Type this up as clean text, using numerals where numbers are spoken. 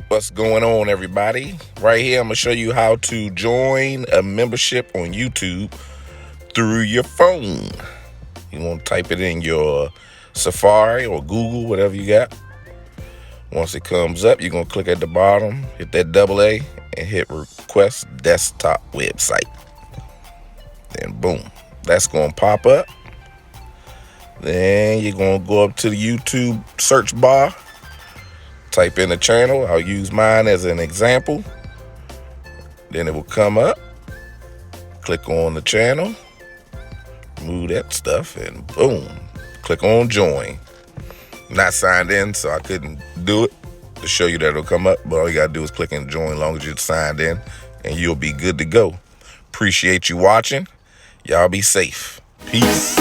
What's going on, everybody? Right here, I'm going to show you how to join a membership on YouTube through your phone. You want to type it in your Safari or Google, whatever you got. Once it comes up, you're going to click at the bottom, hit that double A, and hit Request Desktop Website. Then boom, that's going to pop up. Then you're going to go up to the YouTube search bar, type in the channel. I'll use mine as an example. Then it will come up. Click on the channel, move that stuff, and boom, click on join. Not signed in, so I couldn't do it to show you that it'll come up, but all you gotta do is click and join as long as you're signed in, and you'll be good to go. Appreciate you watching. Y'all be safe. Peace.